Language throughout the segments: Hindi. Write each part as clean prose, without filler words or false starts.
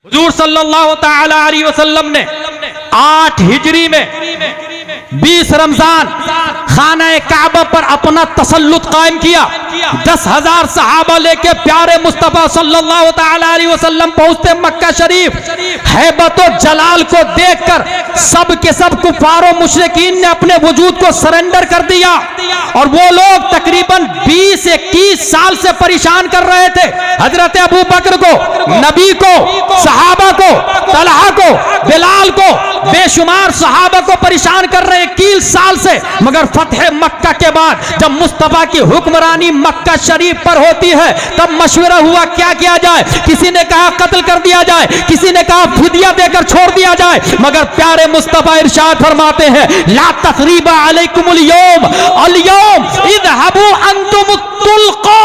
हुजूर सल्लल्लाहु तआला अलैहि वसल्लम ने 8 हिजरी में 20 रमजान खाना काबा पर अपना तसल्लुत कायम किया। 10,000 सहाबा लेके प्यारे मुस्तफा सल्लल्लाहु तआला अलैहि वसल्लम पहुंचते मक्का शरीफ। हैबत और जलाल को देखकर सब के सब कुफारों मुशरिकीन ने अपने वजूद को सरेंडर कर दिया और वो लोग तकरीबन 20-21 साल से परेशान कर रहे थे हजरत अबू बकर को, नबी को, सहाबा को, तलहा को, बिलाल को, बेशुमार सहाबा को परेशान कर रहे 21 साल से। मगर फतह मक्का के बाद जब मुस्तफा की हुक्मरानी मक्का शरीफ पर होती है तब मशवरा हुआ क्या किया जाए। किसी ने कहा कत्ल कर दिया जाए, किसी ने कहा फिदिया देकर छोड़ दिया जाए। मगर प्यारे मुस्तफा इरशाद फरमाते हैं ला तकरीबा अलैकुमुल यौम अल-यौम इज़हबू अंतुम तुल्का।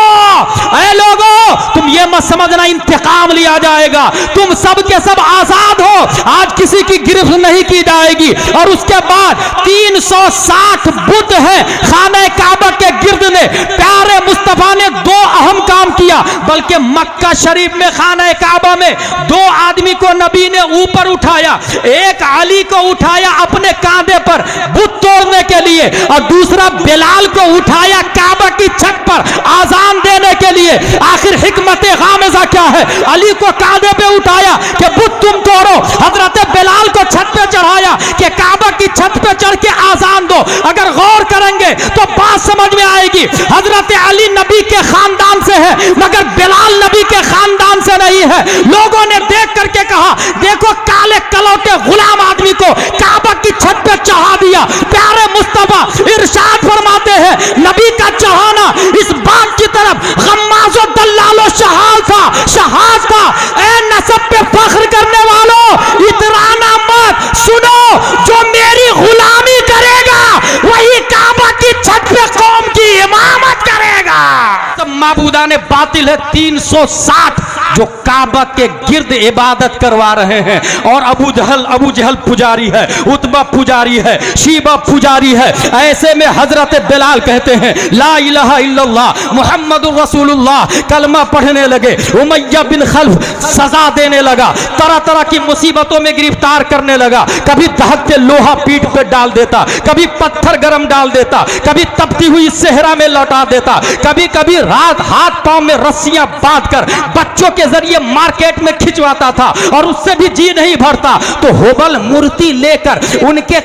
ऐ लोगों, तुम ये मत समझना इंतकाम लिया जाएगा, तुम सब के सब आजाद हो, आज किसी की गिरफ्त नहीं की जाएगी। और उसके बाद 360 बुत है खाना काबा के गिर्द ने। प्यारे मुस्तफा ने 2 अहम काम किया, बल्कि मक्का शरीफ में खाना काबा में 2 आदमी को नबी ने ऊपर उठाया। एक अली को उठाया अपने कांधे पर बुत तोड़ने के लिए और दूसरा बिलाल को उठाया काबा की छत पर आजान देने के लिए। आखिर हिकमत गामिज़ा क्या है? अली को कांधे पे उठाया कि बुत तुम तोड़ो, हजरत बिलाल को छत पे चढ़ाया कि काबा की छत पे चढ़ के आजान दो। अगर गौर करेंगे तो बात समझ में आएगी। हजरत अली नबी के खानदान से है मगर बिलाल नबी के खानदान से नहीं है। लोगों ने देख करके कहा देखो काले कलौटे गुलाम आदमी को काबा की छत पे चढ़ा दिया। प्यारे मुस्तफा इरशाद फरमाते हैं नबी का चढ़ाना इस बात की तरफ गम्माज़ो दल्लालो शहाद था। ए नसब पे फख्र करने वालों इतराना मत, सुनो जो मेरी गुलामी करेगा वही काबा की छत पे कौम की इमामत करेगा। सब माबूदा ने बातिल है 360 जो काबा के गिर्द इबादत करवा रहे हैं। और अबू जहल पुजारी है, उतबा पुजारी है, शीबा पुजारी है। ऐसे में हजरत बिलाल कहते हैं ला इलाहा इल्लल्लाह मुहम्मदुर रसूलुल्लाह, कलमा पढ़ने लगे। उमैया बिन खल्फ सजा देने लगा, तरह तरह की मुसीबतों में गिरफ्तार करने लगा। कभी दहकते लोहा पीठ पे डाल देता, कभी पत्थर गरम डाल देता, कभी तपती हुई सेहरा में लौटा देता, कभी कभी रात हाथ पांव में रस्सियां बांधकर बच्चों के जरिए मार्केट में खिंचवाता था और उससे भी जी नहीं भरता तो होबल मूर्ति लेकर उनके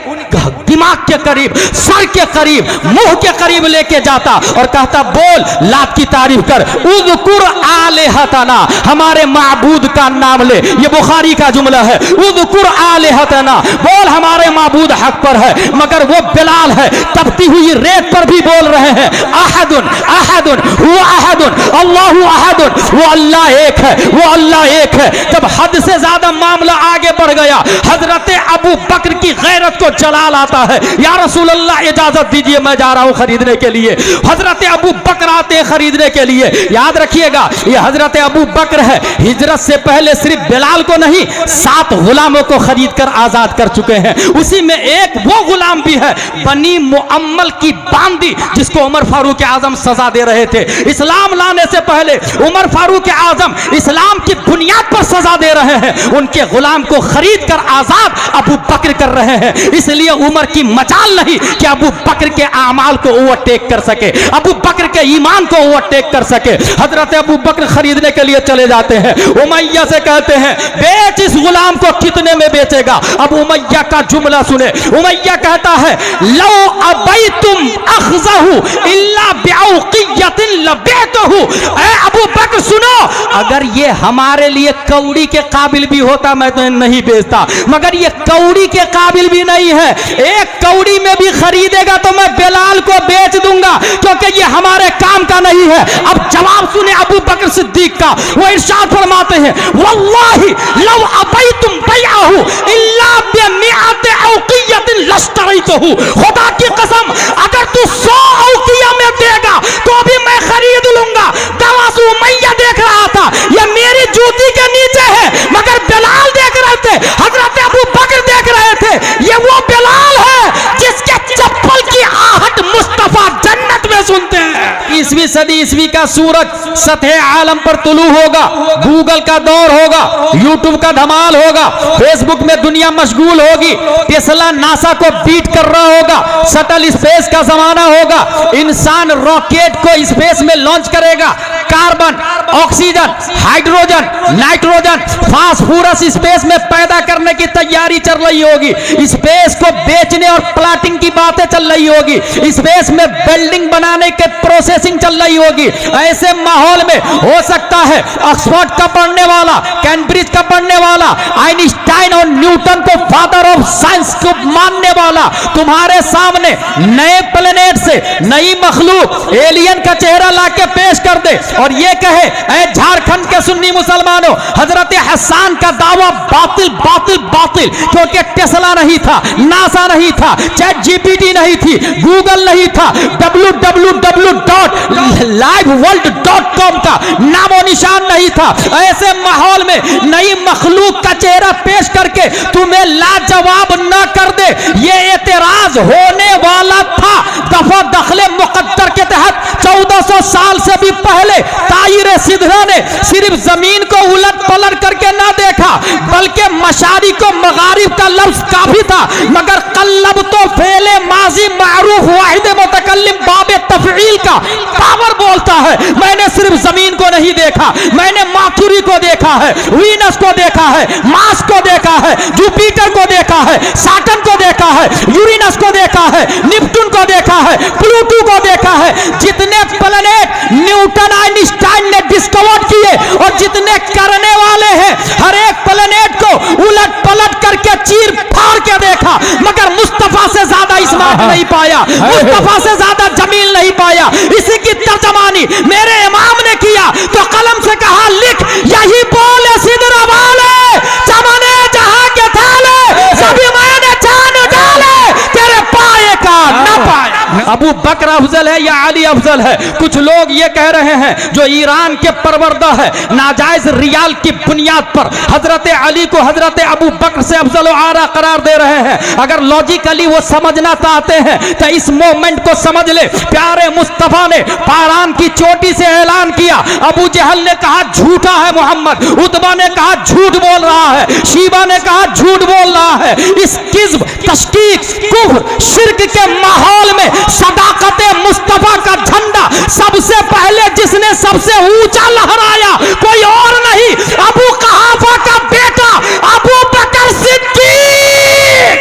दिमाग के करीब, सर के करीब, मुंह के करीब लेके जाता और कहता बोल लात की तारीफ कर, उज़कुर आलिहतना, हमारे माबूद का नाम ले। ये बुखारी का जुमला है, उज़कुर आलिहतना, बोल हमारे माबूद हक पर है। मगर वो बिलाल है तपती हुई रेत पर भी बोल रहे हैं अहदुन अहदुन हुवा अहदुन अल्लाहु अहदुन, वो अल्लाह एक है, वो अल्लाह एक है। जब हद से ज्यादा मामला आगे बढ़ गया हजरत अबू बकर की गैरत को जलाल आता है। या रसूल अल्लाह इजाजत दीजिए मैं जा रहा हूं खरीदने के लिए। हजरत अबू बकर आते खरीदने के लिए। याद रखिएगा ये हजरत अबू बकर है, हिजरत से पहले सिर्फ बिलाल को नहीं 7 गुलामों को खरीद कर आजाद कर चुके हैं। उसी में एक वो गुलाम भी है बनी मुअम्मल की बांदी जिसको उमर फारूक आजम सजा दे रहे थे। इस्लाम लाने से पहले उमर फारूक आजम इस्लाम की बुनियाद पर सजा दे रहे हैं, उनके गुलाम को खरीद कर आजाद अबू बकर कर रहे हैं। इसलिए उमर की मजाल नहीं कि अबू बकर के आमाल को ओवरटेक कर सके, अबू बकर के ईमान को ओवरटेक कर सके। हजरत अबू बकर खरीदने के लिए चले जाते हैं। उमैया से कहते हैं बेच इस गुलाम को, कितने में बेचेगा? अब उमैया का जुमला सुने। उमैया कहता है लो अबैतुम अखज़हु इल्ला बिऔक़ियतिन लबैतहु। ऐ अबू बकर सुनो, अगर ये हमारे लिए कौड़ी के काबिल भी होता मैं तो नहीं बेचता, मगर ये कौड़ी के काबिल भी नहीं है। एक कौड़ी में भी खरीदेगा तो मैं बिलाल को बेच दूंगा क्योंकि ये हमारे काम का नहीं है। अब जवाब सुने अबू बकर सिद्दीक का, वो इरशाद फरमाते हैं वल्लाहि लौ अबैतुम बैअहु इल्ला बिमिअति औक़ियतिन लश्तरैतहु। खुदा की कसम अगर तू 100 औक़िया में देगा तो भी मैं खरीद लूंगा। दवासु उमैया देख रहा था ये मेरी जूती के नीचे है, मगर बिलाल देख रहे थे, हजरत अबू बकर देख रहे थे ये वो बिलाल है जिसके चप्पल की आहट मुस्तफा जन्नत में सुनते हैं। 20वीं सदी ईस्वी का सूरज सतह आलम पर तुलू होगा, गूगल का दौर होगा, यूट्यूब का धमाल होगा, फेसबुक में दुनिया मशगूल होगी, टेस्ला नासा को बीट कर रहा होगा, शटल स्पेस का जमाना होगा, इंसान रॉकेट को स्पेस में लॉन्च करेगा, carbon, oxygen, hydrogen, nitrogen, phosphorus space में पैदा करने की तैयारी चल रही होगी, स्पेस को बेचने और प्लाटिंग की बातें चल रही होगी, स्पेस में बिल्डिंग बनाने के प्रोसेसिंग चल रही होगी। ऐसे माहौल में हो सकता है ऑक्सफोर्ड का पढ़ने वाला, कैम्ब्रिज का पढ़ने वाला, आइंस्टाइन और न्यूटन को फादर ऑफ साइंस को मानने वाला तुम्हारे सामने नए प्लेनेट से नई मखलूक एलियन का चेहरा लाके पेश कर दे और ये कहे, ऐ झारखंड के सुन्नी मुसलमानों, हजरत हसन का दावा बातिल बातिल बातिल, क्योंकि टेस्ला नहीं था, नासा नहीं था, चैट जीपीटी नहीं थी, गूगल नहीं था, www.liveworld.com का नामो निशान नहीं था। ऐसे माहौल में नई मखलूक का चेहरा पेश करके तुम्हें लाजवाब न कर दे, ये एतराज होने वाला था। दफा दखले मुकद्दर के तहत 1400 साल से भी पहले ताहिर सिद्धरा ने सिर्फ जमीन को उलट पलट करके ना देखा, बल्कि मशारिक को मगारिब का लफ्ज काफी था, मगर कल्लब तो फेले माजी मारूफ वाहिद मुतकल्लिम बाबे तफईल का पावर बोलता है। मैंने सिर्फ जमीन को नहीं देखा, मैंने माथुरी को देखा है, वीनस को देखा है, मार्स को देखा है, जुपिटर को देखा है, सैटर्न को देखा है, यूरेनस को देखा है, नेपच्यून को देखा है, प्लूटो को देखा है। जितने प्लैनेट न्यूटन आइंस्टाइन ने डिस्कवर किए और जितने करने वाले हैं, हर एक प्लैनेट को उलट पलट करके चीर फाड़ के देखा, मगर मुस्तफा से ज्यादा स्मार्ट नहीं पाया, मुस्तफा से ज्यादा जमील नहीं पाया। इसी की तर्जमानी मेरे इमाम ने किया तो कलम से कहा, लिख यही बोले सिदरा वाले, चमने जहां के थाले, सभी मैंने जान डाले, तेरे पाए का न पाए। अबू बकर अफजल है या अली अफजल है? कुछ लोग ये कह रहे हैं जो ईरान के परवरदा है, नाजायज रियाल की बुनियाद पर हजरत अली को हजरत अबू बकर से अफजल आरा करार दे रहे हैं। अगर लॉजिकली वो समझना चाहते हैं तो इस मोमेंट को समझ ले। प्यारे मुस्तफा ने पारान की चोटी से ऐलान किया, अबू जहल ने कहा झूठा है मोहम्मद, उतबा ने कहा झूठ बोल रहा है, शीबा ने कहा झूठ बोल रहा है। इस किज़्ब, तशकीक, कुफ्र, शिर्क के माहौल में सदाकत मुस्तफा का झंडा सबसे पहले जिसने सबसे ऊंचा लहराया कोई और नहीं, अबू कहाफा का बेटा अबू बकर सिद्दीक।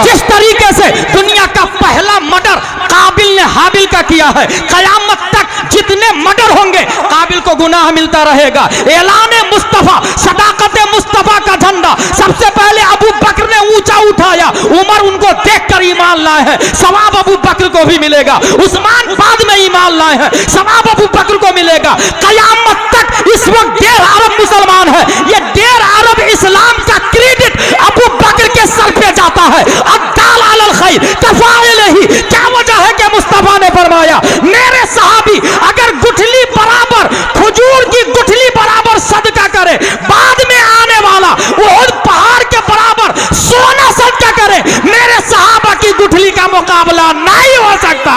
जिस तरीके से दुनिया का पहला मर्डर काबिल ने हाबिल का किया है, कयामत तक जितने मर्डर होंगे काबिल को गुनाह मिलता रहेगा। ऐलाने मुस्तफा, सदाकत मुस्तफा का झंडा सबसे पहले अबू बकर ने ऊंचा उठाया, उमर उनको देखकर ईमान लाए हैं, सवाब अबू बकर को भी मिलेगा। उस्मान बाद में ईमान लाए हैं, सवाब अबू बकर को मिलेगा। कयामत तक इस वक्त 1.5 अरब मुसलमान है, ये 1.5 अरब इस्लाम का क्रेडिट अबू बकर के सर पे जाता है। अद्दाल अलल खैर कफाइलही, क्या वजह है कि मुस्तफा ने फरमाया, मेरे सहाबी अगर गुठली बराबर, खजूर की गुठली बराबर सदका करे, बाद में आने वाला उहुद पहाड़ के बराबर सोना सदका करे, मेरे सहाबा की गुठली का मुकाबला नहीं हो सकता।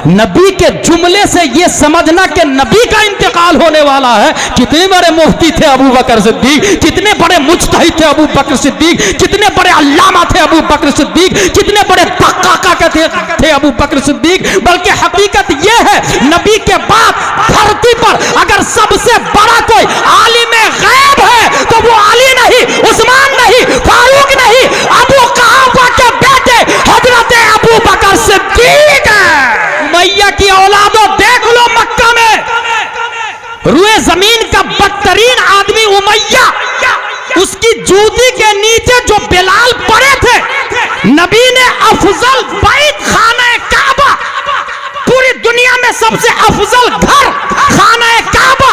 नबी के जुमले से यह समझना कि नबी का इंतकाल होने वाला है। कितने बड़े मुफ्ती थे अबू बकर सिद्दीक, कितने बड़े मुज्तहिद थे अबू बकर सिद्दीक, कितने बड़े अल्लामा थे अबू बकर सिद्दीक, कितने बड़े दक्काका थे अबू बकर सिद्दीक। बल्कि हकीकत यह है, नबी के बाद धरती पर अगर सबसे बड़ा कोई आलिम गैब है तो वो अली नहीं, उस्मान नहीं, फारूक नहीं, अबू कहाफा के बेटे हजरत अबू बकर सिद्दीक है। उमैया की औलादों देख लो, मक्का में रुए जमीन का बदतरीन आदमी उमैया, उसकी जूती के नीचे जो बिलाल पड़े थे, नबी ने अफजल बैत खाना काबा, पूरी दुनिया में सबसे अफजल घर खाना काबा,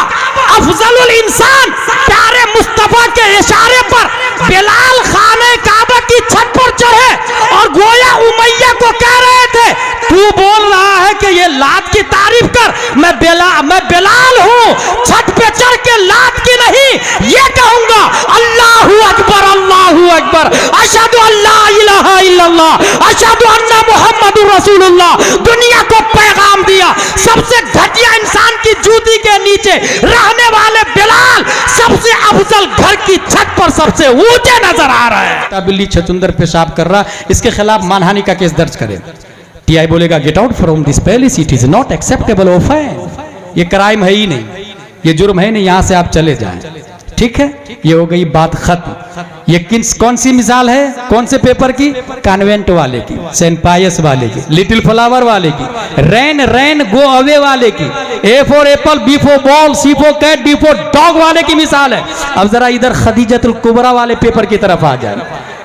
अफजलुल इंसान, प्यारे मुस्तफा के इशारे पर बिलाल खाना काबा की छत पर चढ़े और गोया उमैया को कह रहे थे, तू बोल रहा है कि ये लात की तारीफ कर, मैं बिलाल हूं, छत पे चढ़ के लात की नहीं ये कहूंगा, अल्लाहू अकबर अल्लाहू अकबर, अशहदु अल्ला इलाहा इल्लल्लाह, अशहदु अन्ना मुहम्मदुर रसूलुल्लाह दुनिया को पैगाम दिया। सबसे घटिया इंसान की जूती के नीचे रहने वाले बिलाल सबसे अफजल घर की छत पर सबसे ऊंचे नजर आ रहा है। बिल्ली छचुंदर पेशाब कर रहा, इसके खिलाफ मानहानि का केस दर्ज करें। टीआई बोलेगा get out from this palace, it is not acceptable offence. ये क्राइम है ही नहीं, ये जुर्म है नहीं, यहां से आप चले जाएं। ठीक है, ये हो गई बात खत्म। ये कौन सी मिसाल है, कौन से पेपर की? कॉन्वेंट वाले की, सेंट पायस वाले की, लिटिल फ्लावर वाले की, रैन रैन गो अवे वाले की, A for apple, B for ball, C for cat, D for dog वाले की मिसाल है। अब जरा इधर खदीजतुल कुबरा वाले पेपर की तरफ आ जाए,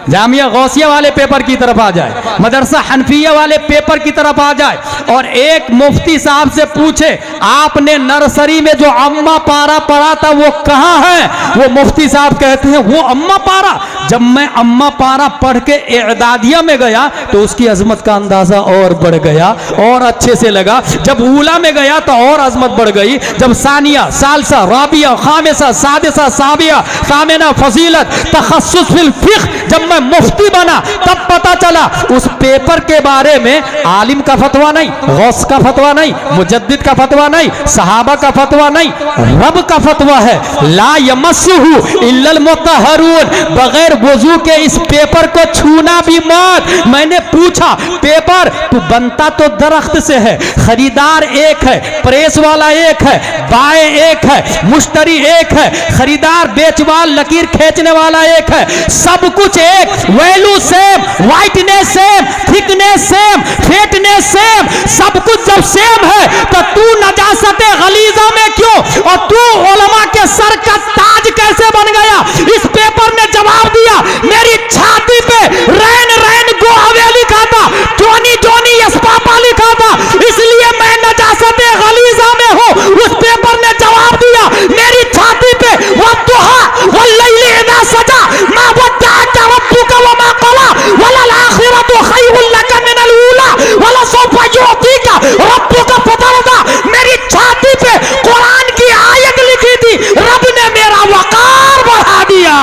जामिया गौसिया वाले पेपर की तरफ आ जाए, मदरसा हनफिया वाले पेपर की तरफ आ जाए और एक मुफ्ती साहब से पूछे आपने नर्सरी में जो अम्मा पारा पढ़ा था वो कहाँ है? वो मुफ्ती साहब कहते हैं वो अम्मा पारा, जब मैं अम्मा पारा पढ़ के एदादिया में गया तो उसकी अजमत का अंदाजा और बढ़ गया और अच्छे से लगा। जब ऊला में गया तो और अजमत बढ़ गई। जब सानिया, सालसा, राबिया, खामिसा, सादिसा, साबिया, सामिना, फजीलत, तखस्सुस फिल फिक्ह, जब मैं मुफ्ती बना तब पता चला उस पेपर के बारे में आलिम का फतवा नहीं, गौस का फतवा नहीं, मुजद्दिद का फतवा नहीं, सहाबा का फतवा नहीं, रब का फतवा है। ला यमस्सुहु इल्लल मुतहहरून, बगैर वजू के इस पेपर को छूना भी मत। मैंने पूछा पेपर तो बनता तो दरख्त से है, खरीदार एक है, प्रेस वाला एक है, बाय एक है, मुश्तरी एक है, खरीदार बेचवाल लकीर खींचने वाला एक है, सब कुछ एक, value same, whiteness same, thickness same, fatness same, सब कुछ जब सेम है तो तू नजासते गलीजा में क्यों और तू उलमा के सर का ताज कैसे बन गया? इस पेपर ने जवाब दिया, मेरी छाती पे रैन रैन गो अवे लिखा था, जोनी जोनी यस पापा लिखा था, इसलिए मैं नजासते गलीजा में हूं। उस पेपर ने जवाब दिया, मेरी छाती पे वद्दुहा वल्लैलि इज़ा सजा मा वद्दअका रब्बुका वमा क़ला वलल आखिरतु खैरुल लका मिनल ऊला वलसौफा युअतीका रब्बुका फतरदा। मेरी छाती पे कुरान की आयत लिखी थी, रब ने मेरा वकार बढ़ा दिया।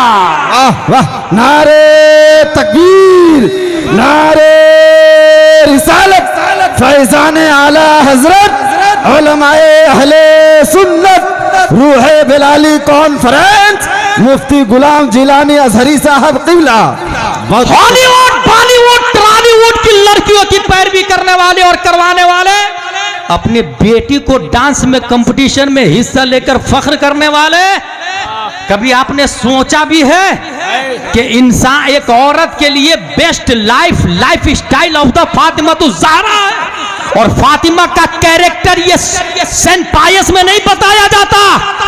वाह वाह, नारे तकबीर, नारे रिसालत, फैज़ान आला हजरत उलमाए अहले सुन्नत, रूहे बिलाली कॉन्फ्रेंस, मुफ्ती गुलाम जिलानी अजहरी साहब किबला। हॉलीवुड, बॉलीवुड, टॉलीवुड की लड़कियों की पैरवी करने वाले और करवाने वाले, अपनी बेटी को डांस में कंपटीशन में हिस्सा लेकर फख्र करने वाले, कभी आपने सोचा भी है कि इंसान एक औरत के लिए best life style of the Fatima तो ज़हरा है और फातिमा का कैरेक्टर ये सेंट पायस में नहीं बताया जाता,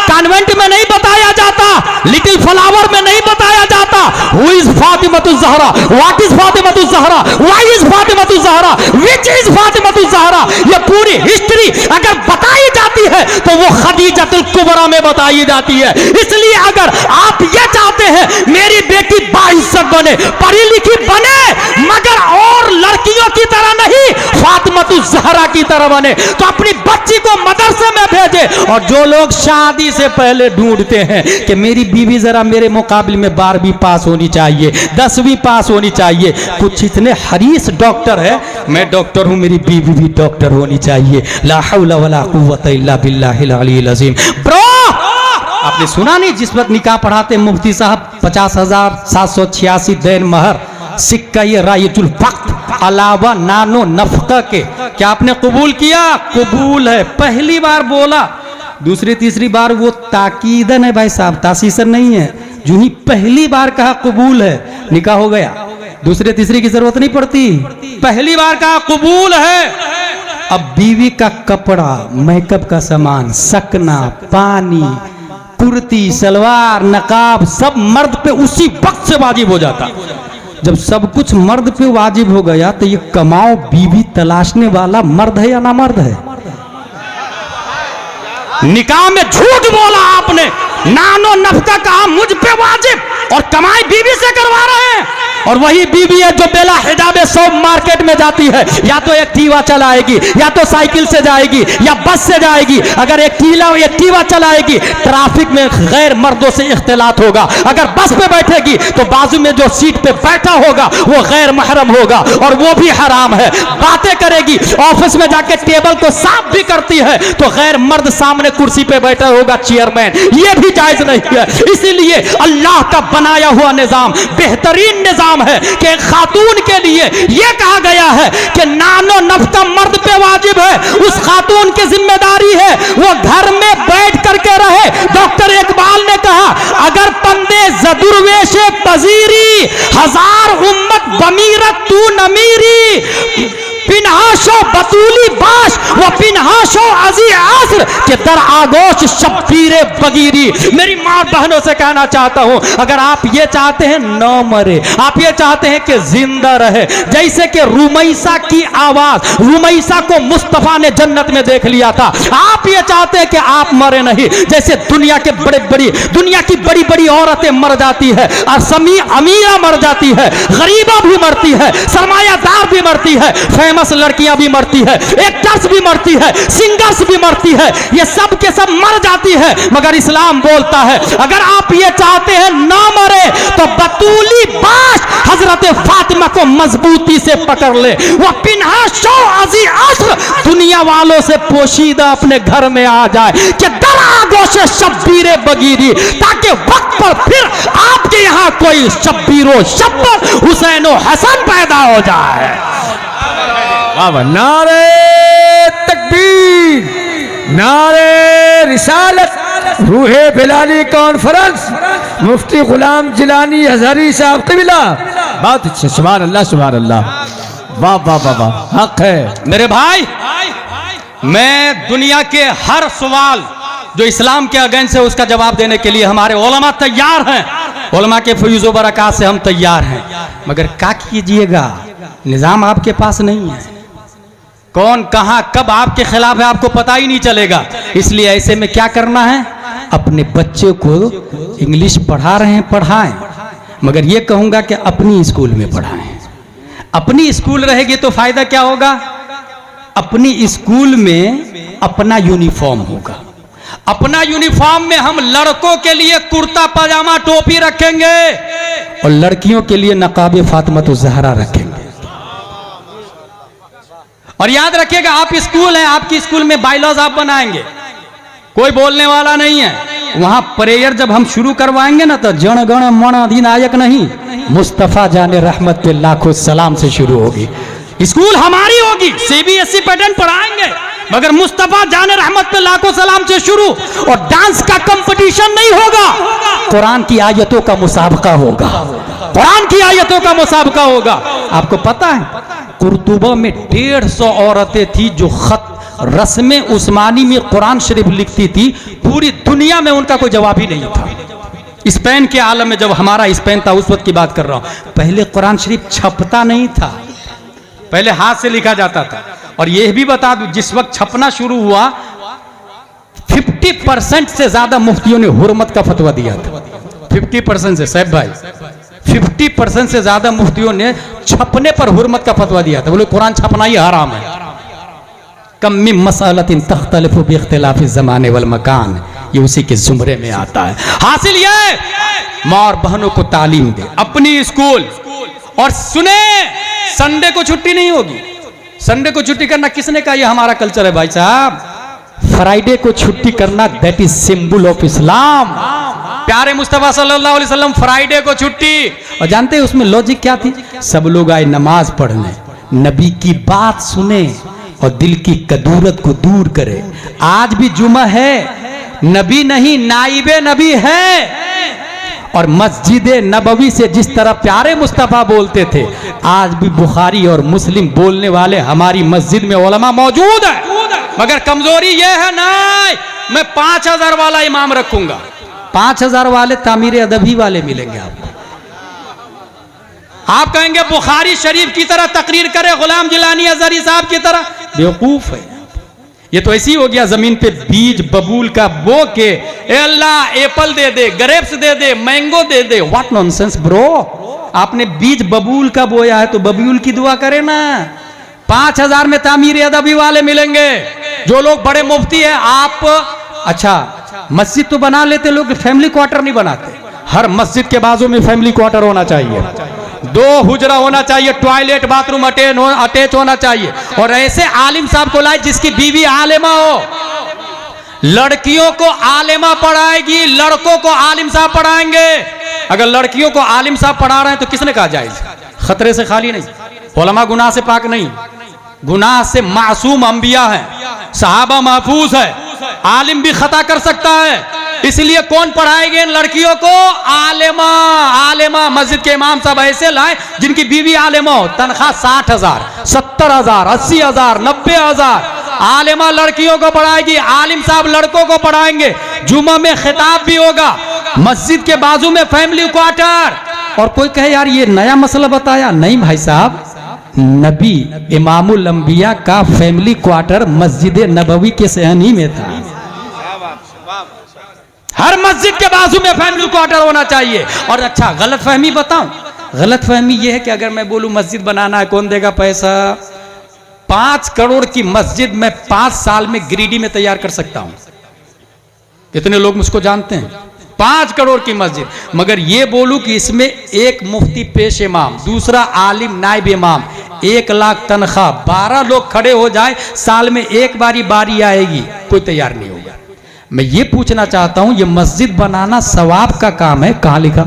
कॉन्वेंट में नहीं बताया जाता, लिटिल फ्लावर में नहीं बताया जाता। हु इज फातिमा तो ज़हरा, व्हाट इज फातिमा तो ज़हरा, व्हाई इज फातिमा तो ज़हरा, विच इज फातिमा तो ज़हरा, ये पूरी हिस्ट्री अगर बताई जाती है तो वो खदीजतुल कुबरा में बताई जाती है। इसलिए अगर आप ये चाहते हैं मेरी बेटी बाइज्जत बने, पढ़ी लिखी बने, मगर और लड़कियों की तरह नहीं, फातिमा तो ज़हरा की तरह बने, तो अपनी बच्ची को मदरसे में भेजे। और जो लोग शादी से पहले ढूंढते हैं कि मेरी बीवी जरा मेरे मुकाबले में 12वीं पास होनी चाहिए, 10वीं पास होनी चाहिए, कुछ इतने हरीस डॉक्टर है, मैं डॉक्टर हूं, मेरी बीवी भी डॉक्टर होनी चाहिए। ला हौला वला कुव्वता इल्ला बिल्लाहिल अलील अज़ीम। ब्रो, आपने सुना नहीं जिस वक्त निकाह पढ़ाते मुफ्ती साहब 50,786 दैन महर, सिक्का ये रायजुल वक्त अलावा नानो नफका के, क्या आपने कबूल किया? कबूल है। पहली बार बोला, दूसरी तीसरी बार वो ताकीदन है भाई साहब, तासीसन नहीं है। जो ही पहली बार कहा कबूल है, निकाह हो गया, दूसरे तीसरी की जरूरत नहीं पड़ती, पहली बार कहा कबूल है। अब बीवी का कपड़ा, मेकअप का सामान, सकना, पानी, कुर्ती, सलवार, नकाब सब मर्द पे उसी वक्त से वाजिब हो जाता। जब सब कुछ मर्द पे वाजिब हो गया तो ये कमाओ बीवी तलाशने वाला मर्द है या ना मर्द है? निकाह में झूठ बोला आपने, नानो नफका कहा मुझ पे वाजिब और कमाई बीवी से करवा रहे हैं। और वही बीवी है जो बेला हिजाबे सब मार्केट में जाती है, या तो एक्टिवा चलाएगी, या तो साइकिल से जाएगी, या बस से जाएगी। अगर एक्टिवा चलाएगी ट्रैफिक में गैर मर्दों से इख्तिलात होगा। अगर बस पे बैठेगी तो बाजू में जो सीट पे बैठा होगा वो गैर महरम होगा और वो भी हराम है। बातें करेगी, ऑफिस में जाके टेबल को साफ भी करती है तो गैर मर्द सामने कुर्सी पे बैठा होगा, चेयरमैन, ये भी जायज नहीं है। इसीलिए अल्लाह का बनाया हुआ निजाम बेहतरीन निजाम है कि एक खातून के लिए यह कहा गया है कि नानो नफ्ता मर्द पे वाजिब है, उस खातून की जिम्मेदारी है वो घर में बैठ करके रहे। डॉक्टर इकबाल ने कहा अगर पंदे जदुर्वेशे पजीरी हजार उम्मत बमीरत तू नमीरी, पिनहाशो बतूली बाश व पिनहाशो अजी आसर के दर आगोश शब्बीरे बगीरी। मेरी मां बहनों से कहना चाहता हूं, अगर आप ये चाहते हैं न मरे, आप ये चाहते हैं कि जिंदा रहे, जैसे कि रुमैसा की आवाज, रुमैसा को मुस्तफा ने जन्नत में देख लिया था, आप ये चाहते हैं कि आप मरे नहीं। जैसे दुनिया की बड़ी बड़ी औरतें मर जाती है, अमीरा मर जाती है, गरीबा भी मरती है, सरमायादार भी मरती है, फेमस लड़कियां भी मरती है, एक्टर्स भी मरती है, सिंगर्स भी मरती है, ये सब के सब मर जाती है। मगर इस्लाम बोलता है अगर आप ये चाहते हैं ना मरे तो बतूली बाश हजरत फातिमा को मजबूती से पकड़ ले, वो पिन्हा शो अजी अस्र दुनिया वालों से पोशीदा अपने घर में आ जाए कि दरागों से शब्बीरे बगीरी, ताकि वक्त पर फिर आपके यहां कोई शब्बीरो शब्बर हुसैनो हसन पैदा हो जाए। नारे तकबीर, नारे रिसालत, रूहे बिलाली कॉन्फ्रेंस, मुफ्ती गुलाम जिलानी हजारी साहब क़िबला। बहुत अच्छा, सुभान अल्लाह सुभान अल्लाह, वाह वाह वाह वाह, हक है। मेरे भाई, मैं दुनिया के हर सवाल जो इस्लाम के अगेंस्ट है उसका जवाब देने के लिए हमारे उलमा तैयार हैं, उलमा के फयूज़ो बरक़ात से हम तैयार हैं। मगर क्या कीजिएगा, निज़ाम आपके पास नहीं है, कौन कहां कब आपके खिलाफ है आपको पता ही नहीं चलेगा। इसलिए ऐसे में क्या करना है, अपने बच्चे को इंग्लिश पढ़ा रहे हैं पढ़ाएं, मगर ये कहूंगा कि अपनी स्कूल में पढ़ाएं। अपनी स्कूल रहेगी तो फायदा क्या होगा, अपनी स्कूल में अपना यूनिफॉर्म होगा, अपना यूनिफॉर्म में हम लड़कों के लिए कुर्ता पजामा टोपी रखेंगे और लड़कियों के लिए नकाब फातिमा ज़हरा रखेंगे। और याद रखिएगा आप स्कूल हैं, आपकी स्कूल में बायलॉज आप बनाएंगे, कोई बोलने वाला नहीं है। वहां प्रेयर जब हम शुरू करवाएंगे ना तो जन गण मन अधिनायक नहीं, मुस्तफा जाने रहमत पे लाखों सलाम से शुरू होगी। स्कूल हमारी होगी, सीबीएसई पैटर्न पढ़ाएंगे, मगर मुस्तफा जाने रहमत पे लाखों सलाम से शुरू। और डांस का कंपटीशन नहीं होगा, कुरान की आयतों का मुसाबका होगा, कुरान की आयतों का मुसाबका होगा। आपको पता है कुर्तुबा में 150 औरतें थी जो खत रस्म उस्मानी में कुरान शरीफ लिखती थी, पूरी दुनिया में उनका कोई जवाब ही नहीं था। स्पेन के आलम में, जब हमारा स्पेन था उस वक्त की बात कर रहा हूं, पहले कुरान शरीफ छपता नहीं था, पहले हाथ से लिखा जाता था। और यह भी बता दूं, जिस वक्त छपना शुरू हुआ 50% से ज्यादा मुफ्तियों ने हुर्मत का फतवा दिया था। 50% से, साहब भाई 50% से ज्यादा मुफ्तियों ने छपने पर हुर्मत का फतवा दिया था, बोले कुरान छपना ही हराम है। कम मिन मसअलतिन तख्तलिफु बिइख्तिलाफि ज़माने वल मकान, ये उसी के जुमरे में आता है। हासिल ये माँ और बहनों को तालीम दे अपनी स्कूल। और सुने, संडे को छुट्टी नहीं होगी, संडे को छुट्टी करना किसने कहा, ये हमारा कल्चर है भाई साहब। फ्राइडे को छुट्टी करना that is symbol of Islam. प्यारे मुस्तफा सल्लल्लाहु अलैहि वसल्लम फ्राइडे को छुट्टी, और जानते हैं उसमें लॉजिक क्या थी, सब लोग आए नमाज पढ़ने, नबी की बात सुने और दिल की कदूरत को दूर करे। आज भी जुमा है, नबी नहीं नाइबे नबी है। और मस्जिद नबवी से जिस तरह प्यारे मुस्तफा बोलते थे, आज भी बुखारी और मुस्लिम बोलने वाले हमारी मस्जिद में उलमा मौजूद है। मगर कमजोरी यह है ना, मैं 5000 वाला इमाम रखूंगा, 5000 वाले तामीर अदबी वाले मिलेंगे आपको। आप कहेंगे बुखारी शरीफ की तरह तकरीर करे, गुलाम जिलानी अजहरी साहब की तरह, बेवकूफ है। ये तो ऐसी हो गया जमीन पे बीज बबूल का बो के ए अल्लाह एप्पल दे दे, ग्रेप्स दे दे, मैंगो दे दे। What nonsense bro. आपने बीज बबूल का बोया है तो बबूल की दुआ करे ना। 5000 में तामीर अदबी वाले मिलेंगे, जो लोग बड़े मुफ्ती हैं। आप अच्छा मस्जिद तो बना लेते लोग, फैमिली क्वार्टर नहीं बनाते। हर मस्जिद के बाजू में फैमिली क्वार्टर होना चाहिए, 2 हुजरा होना चाहिए, टॉयलेट बाथरूम अटैच होना चाहिए। और ऐसे आलिम साहब को लाए जिसकी बीवी आलिमा हो। लड़कियों को आलिमा पढ़ाएगी, लड़कों को आलिम साहब पढ़ाएंगे। अगर लड़कियों को आलिम साहब पढ़ा रहे हैं तो किसने कहा जायज? खतरे से खाली नहीं, उलमा गुनाह से पाक नहीं, गुनाह से मासूम अंबिया है, सहाबा महफूज है। आलिम भी खता कर सकता है, इसलिए कौन पढ़ाएंगे इन लड़कियों को? आलिमा। आलिमा मस्जिद के इमाम साहब ऐसे लाए जिनकी बीवी आलिमा हो, तनख्वाह 60,000, 70,000, 80,000, 90,000। आलिमा लड़कियों को पढ़ाएगी, आलिम साहब लड़कों को पढ़ाएंगे। जुमा में खिताब भी होगा, मस्जिद के बाजू में फैमिली क्वार्टर। और कोई कहे यार ये नया मसला बताया, नहीं भाई साहब, नबी इमामुल अंबिया का फैमिली क्वार्टर मस्जिद नबवी के सहनी में था। हर मस्जिद के बाजू में फैमिली क्वार्टर होना चाहिए। और अच्छा गलत फहमी बताऊं, गलत फहमी यह है कि अगर मैं बोलूं मस्जिद बनाना है, कौन देगा पैसा? 5 करोड़ की मस्जिद मैं 5 साल में गिरिडीह में तैयार कर सकता हूं। कितने लोग मुझको जानते हैं? 5 करोड़ की मस्जिद। मगर यह बोलूं कि इसमें एक मुफ्ती पेश इमाम, दूसरा आलिम नाइब इमाम, 1 लाख तनख्वाह, 12 लोग खड़े हो जाए, साल में एक बारी आएगी, कोई तैयार नहीं होगा। मैं ये पूछना चाहता हूं, ये मस्जिद बनाना सवाब का काम है, कहां लिखा?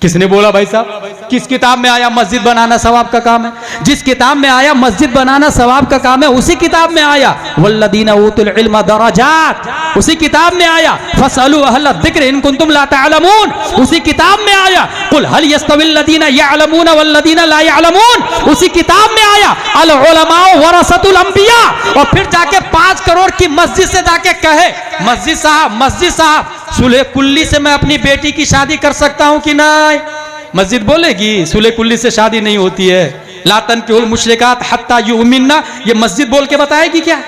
किसने बोला भाई साहब? किस किताब में आया मस्जिद बनाना सवाब का काम है? जिस किताब में आया मस्जिद बनाना सवाब का काम है, उसी किताब में आया वल्लदीना ऊतुल इल्म दरजात, उसी किताब में आया फसअलू अहल ज़िक्र इन कुंतुम ला तअलमून, उसी किताब में आया कुल हल यस्तविल लदीना यअलमून वल्लदीना ला यअलमून, उसी किताब में आया अल उलमा वरसतुल अंबिया। और फिर जाके 5 करोड़ की मस्जिद से जाके कहे मस्जिद साहब सुलह कुल्ली से मैं अपनी बेटी की शादी कर सकता हूं कि नहीं? मस्जिद बोलेगी सुलह कुल्ली से शादी नहीं होती है। ला तनकिहुल मुशरिकात हत्ता युमिनना, ये मस्जिद बोल के बताएगी क्या?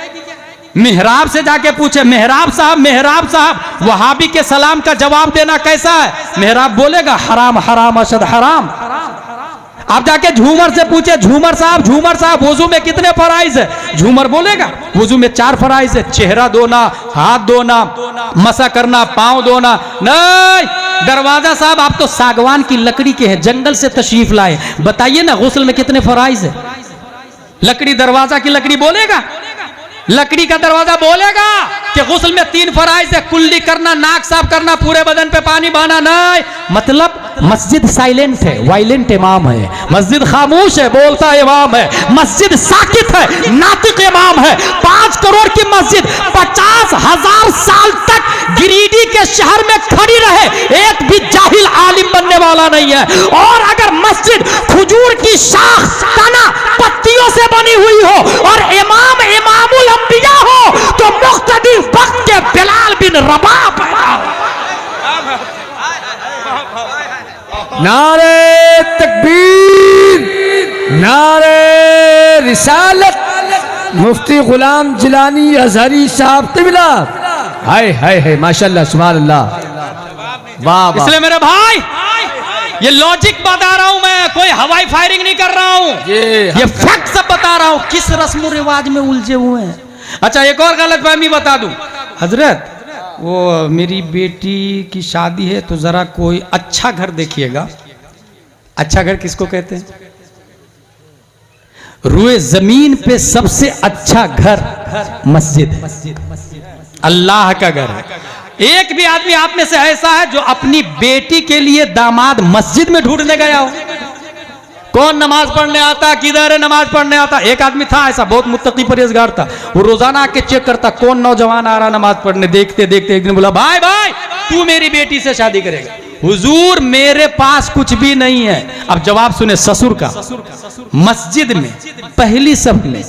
मेहराब से जाके पूछे, मेहराब साहब वहाबी के सलाम का जवाब देना कैसा है? मेहराब बोलेगा हराम हराम अशद हराम। आप जाके झूमर से पूछे, झूमर साहब वुजू में कितने फराइज है? झूमर बोलेगा वुजू में 4 फराइज है, चेहरा धोना, हाथ धोना, मसा करना, पांव धोना। नहीं, दरवाजा साहब आप तो सागवान की लकड़ी के हैं, जंगल से तशरीफ लाए, बताइए ना गुस्ल में कितने फराइज है? लकड़ी, दरवाजा की लकड़ी बोलेगा? लकड़ी का दरवाजा बोलेगा कि गुस्ल में 3 फराइज है, कुल्ली करना, नाक साफ करना, पूरे बदन पे पानी बहाना? नहीं। मतलब मस्जिद साइलेंट है, वायलेंट इमाम है, मस्जिद खामोश है, बोलता इमाम है, मस्जिद साकित है, नातिक इमाम है। 5 करोड़ की मस्जिद 50,000 साल तक गिरिडीह के शहर में खड़ी रहे, एक भी जाहिल आलिम बनने वाला नहीं है। और अगर मस्जिद खजूर की शाख, तना, पत्तियों से बनी हुई हो और इमाम इमामुल अंबिया हो तो मुख्तदी वक्त के बिलाल बिन रबाह पैदा हो। नारे तकबीर, नारे रिसालत, मुफ्ती गुलाम जिलानी अजहरी साहब तिबला। हाय हाय हाय माशाल्लाह सुभान अल्लाह, वाह वाह। इसलिए मेरे भाई ये लॉजिक बता रहा हूं मैं, कोई हवाई फायरिंग नहीं कर रहा हूं, ये फैक्ट सब बता रहा हूं, किस रस्म रिवाज में उलझे हुए हैं। अच्छा एक और गलत फहमी बता दूं, हजरत वो मेरी बेटी की शादी है तो जरा कोई अच्छा घर देखिएगा। अच्छा घर किसको कहते हैं? रुए जमीन पे सबसे अच्छा घर मस्जिद, अल्लाह का घर है। एक भी आदमी आप में से ऐसा है जो अपनी बेटी के लिए दामाद मस्जिद में ढूंढने गया हो? कौन नमाज पढ़ने आता, किधर है नमाज पढ़ने आता? एक आदमी था ऐसा, बहुत मुत्तकी परहेजगार था, वो रोजाना आके चेक करता कौन नौजवान आ रहा नमाज पढ़ने। देखते देखते एक दिन बोला भाई तू मेरी बेटी से शादी करेगा? हुजूर मेरे पास कुछ भी नहीं है। अब जवाब सुने ससुर का, मस्जिद में पहली सफ में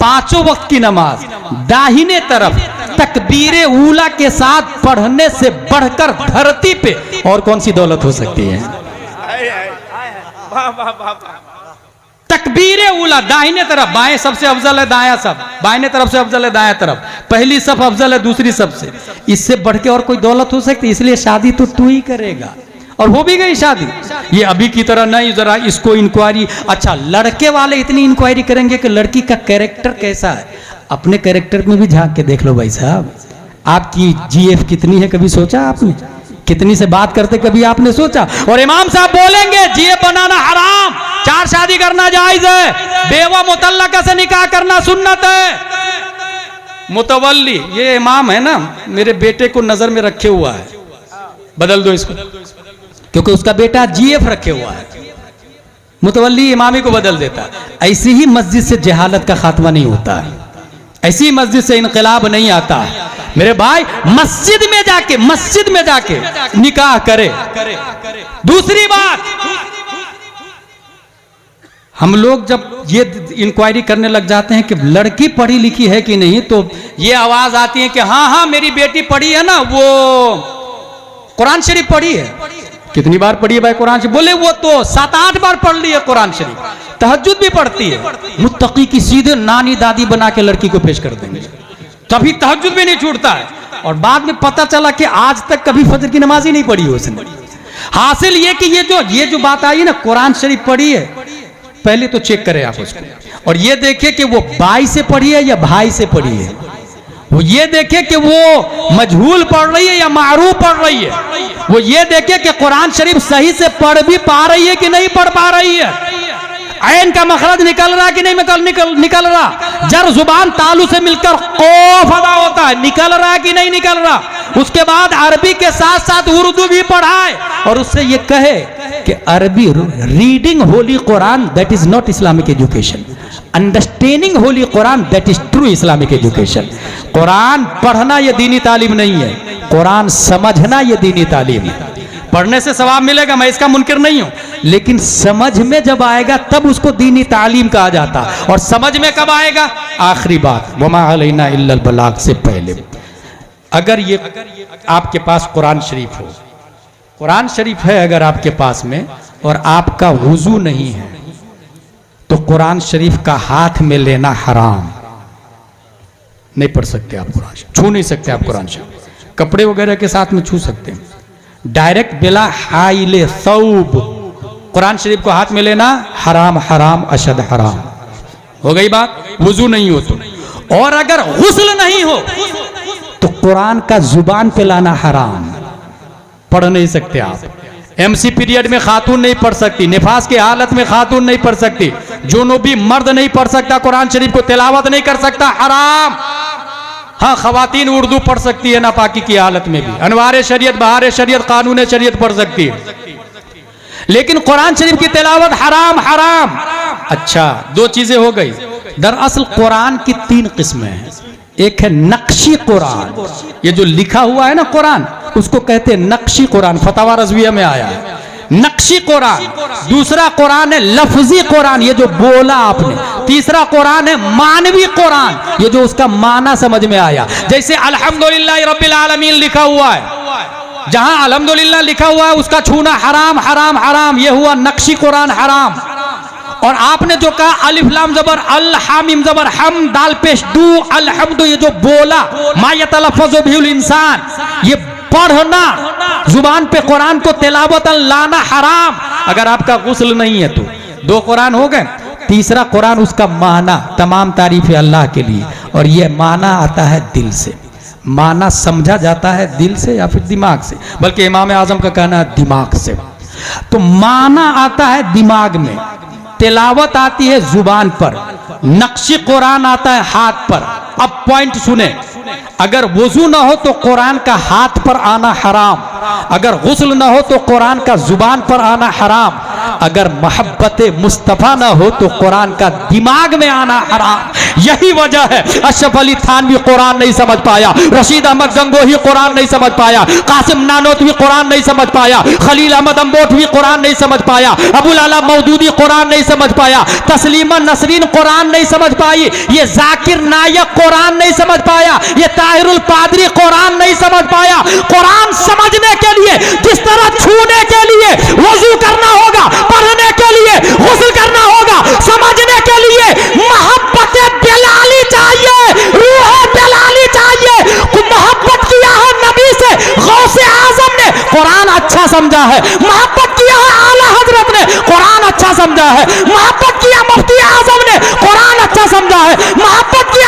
5 वक्त की नमाज दाहिने तरफ तकबीरे ऊला के साथ पढ़ने से बढ़कर धरती पे और कौन सी दौलत हो सकती है? तकबीर उला, दाहिने तरफ, बाएं सबसे अफजल है दायां सब, बाएं तरफ से अफजल है दायां तरफ, पहली सब अफजल है दूसरी सब से। इससे बढ़ के और कोई दौलत हो सकती है? इसलिए शादी तो तू ही करेगा। और हो भी गई शादी। ये अभी की तरह नहीं जरा इसको इंक्वायरी, अच्छा लड़के वाले इतनी इंक्वायरी करेंगे कि लड़की का कैरेक्टर कैसा है। अपने कैरेक्टर में भी झांक के देख लो भाई साहब, आपकी जीएफ कितनी है कभी सोचा आपने? कितनी से बात करते कभी आपने सोचा? और इमाम साहब बोलेंगे जीएफ बनाना हराम, 4 शादी करना जायज है, बेवा मुतल्लका से निकाह करना सुन्नत है। मुतवल्ली, ये इमाम है ना, मेरे बेटे को नजर में रखे हुआ है, बदल दो इसको, क्योंकि उसका बेटा जीएफ रखे हुआ है। मुतवल्ली इमामी को बदल देता है। ऐसी ही मस्जिद से जहालत का खात्मा नहीं होता है, ऐसी मस्जिद से इनकलाब नहीं आता है। मेरे भाई मस्जिद में जाके निकाह करे। दूसरी बात, हम लोग जब ये इंक्वायरी करने लग जाते हैं कि लड़की पढ़ी लिखी है कि नहीं, तो ये आवाज आती है कि हाँ हाँ मेरी बेटी पढ़ी है ना, वो कुरान शरीफ पढ़ी है। कितनी बार पढ़ी है भाई कुरान शरीफ? बोले वो तो 7-8 बार पढ़ ली है कुरान शरीफ, तहज्जुद भी पढ़ती है। मुत्तकी की सीधे नानी दादी बना के लड़की को पेश कर देंगे, तभी तहज्जुद भी नहीं छूटता है। और बाद में पता चला कि आज तक कभी फजर की नमाज ही नहीं पढ़ी उसने। हासिल ये कि ये जो बात आई ना, कुरान शरीफ पढ़ी है, पहले तो चेक करें आप उसको, और ये देखें कि वो बाई से पढ़ी है या भाई से पढ़ी है। वो ये देखे कि वो मजहूल पढ़ रही है या मारूफ पढ़ रही है। वो ये देखे कि कुरान शरीफ सही से पढ़ भी पा रही है कि नहीं पढ़ पा रही है। ऐन का मखरज निकल रहा कि नहीं निकल रहा। जर जुबान तालू से मिलकर कौफ अदा होता है, निकल रहा है कि नहीं निकल रहा। उसके बाद अरबी के साथ साथ उर्दू भी पढ़ाए और उससे ये कहे कि अरबी reading Holi Quran that is not Islamic education, understanding Holi Quran that is true Islamic education. Quran पढ़ना यह दीनी तालीम नहीं है, कुरान समझना यह दीनी तालीम है। पढ़ने से सवाब मिलेगा, मैं इसका मुनकिर नहीं हूं, लेकिन समझ में जब आएगा तब उसको दीनी तालीम कहा जाता। और समझ में कब आएगा? आखिरी बात, वमा अलैना इल्लल बलाग से पहले। अगर ये आपके पास कुरान शरीफ हो, कुरान शरीफ है अगर आपके पास में, और आपका वुजू नहीं है, तो कुरान शरीफ का हाथ में लेना हराम। नहीं पढ़ सकते आप कुरान शरीफ, छू नहीं सकते आप कुरान शरीफ। कपड़े वगैरह के साथ में छू सकते हैं, डायरेक्ट बिला हाइले सौब कुरान शरीफ को हाथ में लेना हराम, हराम अशद हराम। हो गई बात। वुजू नहीं हो तो, और अगर गुस्ल नहीं हो तो कुरान का जुबान पे लाना हराम, पढ़ नहीं सकते आप। एमसी पीरियड में खातून नहीं पढ़ सकती, निफास की हालत में खातून नहीं पढ़ सकती, जुनूबी मर्द नहीं पढ़ सकता, कुरान शरीफ को तिलावत नहीं कर सकता, हराम। हाँ, खवातीन उर्दू पढ़ सकती है नापाकी की हालत में भी, अनवार शरीयत बहार शरीयत कानून शरीयत पढ़ सकती है, लेकिन कुरान शरीफ की तिलावत हराम, हराम। अच्छा, 2 चीजें हो गई। दरअसल कुरान की 3 किस्में हैं। एक है नक्शी कुरान, ये जो लिखा हुआ है ना कुरान, उसको कहते हैं नक्शी कुरान, फतवा रज़विया में आया है नक्शी कुरान। दूसरा कुरान है लफ्जी कुरान, ये जो बोला आपने। तीसरा कुरान है मानवी कुरान, ये जो उसका माना समझ में आया। जैसे अल्हम्दुलिल्लाह रब्बिल आलमीन लिखा हुआ है, जहां अल्हम्दुलिल्लाह लिखा हुआ है उसका छूना हराम, हराम, हराम। ये हुआ नक्शी कुरान, हराम। और आपने जो कहा अलिफ लाम जबर अल हामिम जबर हम दाल पेश दू अलहम्दु, ये जो बोला मा यतलफ़्फ़ज़ु बिहिल इंसान, ये पढ़ना जुबान पे कुरान को तिलावतन लाना हराम। अगर आपका गुस्ल नहीं है तो 2 कुरान हो गए। तीसरा कुरान उसका माना, तमाम तारीफ अल्लाह के लिए, और ये माना आता है दिल से। माना समझा जाता है दिल से या फिर दिमाग से, बल्कि इमाम आजम का कहना है दिमाग से। तो माना आता है दिमाग में, तिलावत आती है जुबान पर, नक्शी कुरान आता है हाथ पर। अब पॉइंट सुने, अगर वुजू ना हो तो कुरान का हाथ पर आना हराम, अगर गुस्ल ना हो तो कुरान का जुबान पर आना हराम, अगर मोहब्बत मुस्तफ़ा ना हो तो कुरान का दिमाग में आना हराम। यही वजह है अशरफ अली थानवी कुरान नहीं समझ पाया, रशीद अहमद गंगोही कुरान नहीं समझ पाया, कासिम नानोतवी कुरान नहीं समझ पाया, खलील अहमद अम्बोटवी कुरान नहीं समझ पाया, अबुल आला मौदूदी कुरान नहीं समझ पाया, तस्लीमा नसरीन कुरान नहीं समझ पाई, ये जाकिर नायक कुरान नहीं समझ पाया, ये ताहिरुल पादरी कुरान नहीं समझ पाया। कुरान समझने के लिए जिस तरह छूने के लिए वजू करना होगा, पढ़ने के लिए गुस्ल करना होगा, समझने समझा है, मोहब्बत किया है आला हजरत ने, कुरान अच्छा समझा है, मोहब्बत किया मुफ्ती आजम ने, कुरान अच्छा समझा है, मोहब्बत किया